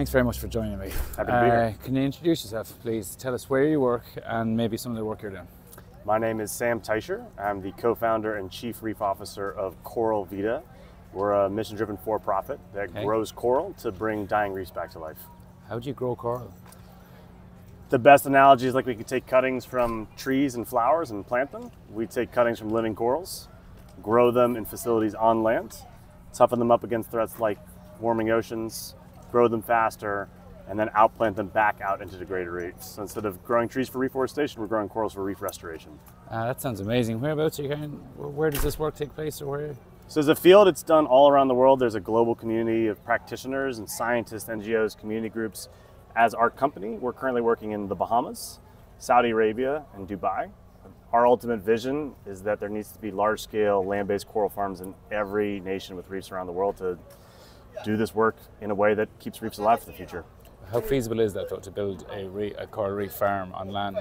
Thanks very much for joining me. Happy to be here. Can you introduce yourself, please? Tell us where you work and maybe some of the work you're doing. My name is Sam Teicher. I'm the co-founder and chief reef officer of Coral Vita. We're a mission-driven for-profit that grows coral to bring dying reefs back to life. How do you grow coral? The best analogy is like we could take cuttings from trees and flowers and plant them. We take cuttings from living corals, grow them in facilities on land, toughen them up against threats like warming oceans, grow them faster, and then outplant them back out into degraded reefs. So instead of growing trees for reforestation, we're growing corals for reef restoration. That sounds amazing. Whereabouts are you going? Where does this work take place, or where? So as a field, it's done all around the world. There's a global community of practitioners and scientists, NGOs, community groups. As our company, we're currently working in the Bahamas, Saudi Arabia, and Dubai. Our ultimate vision is that there needs to be large-scale land-based coral farms in every nation with reefs around the world to do this work in a way that keeps reefs alive for the future. How feasible is that, though, to build a coral reef farm on land?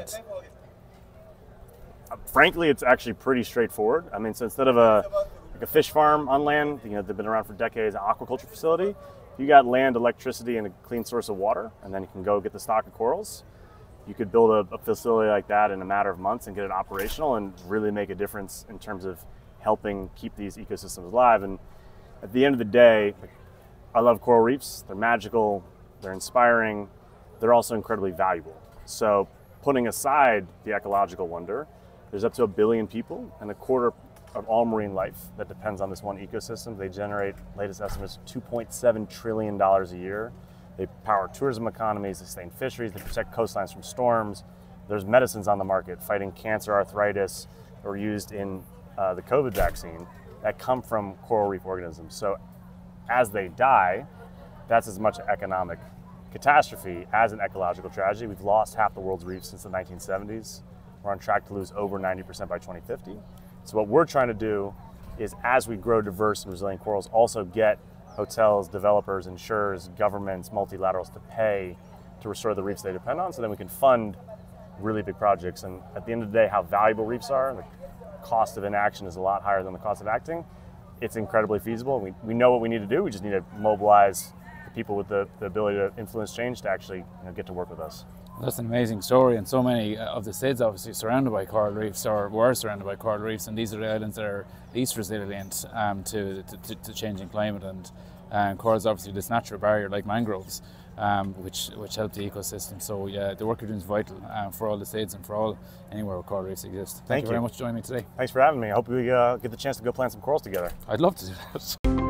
Frankly, it's actually pretty straightforward. I mean, so instead of a fish farm on land, they've been around for decades, an aquaculture facility, you got land, electricity, and a clean source of water, and then you can go get the stock of corals. You could build a facility like that in a matter of months and get it operational and really make a difference in terms of helping keep these ecosystems alive. And at the end of the day, I love coral reefs. They're magical, they're inspiring, they're also incredibly valuable. So putting aside the ecological wonder, there's up to 1 billion people and a quarter of all marine life that depends on this one ecosystem. They generate, latest estimates, $2.7 trillion a year. They power tourism economies, they sustain fisheries, they protect coastlines from storms. There's medicines on the market fighting cancer, arthritis, or used in the COVID vaccine that come from coral reef organisms. So as they die, that's as much an economic catastrophe as an ecological tragedy. We've lost half the world's reefs since the 1970s. We're on track to lose over 90% by 2050. So what we're trying to do is, as we grow diverse and resilient corals, also get hotels, developers, insurers, governments, multilaterals to pay to restore the reefs they depend on, so then we can fund really big projects. And at the end of the day, how valuable reefs are, the cost of inaction is a lot higher than the cost of acting. It's incredibly feasible. We know what we need to do. We just need to mobilize the people with the ability to influence change to actually get to work with us. That's an amazing story, and so many of the SIDS obviously surrounded by coral reefs, or were surrounded by coral reefs, and these are the islands that are least resilient to changing climate. And corals obviously this natural barrier like mangroves, which help the ecosystem. So yeah, the work you're doing is vital for all the SIDS and for all anywhere where coral reefs exist. Thank you very much for joining me today. Thanks for having me. I hope we get the chance to go plant some corals together. I'd love to do that.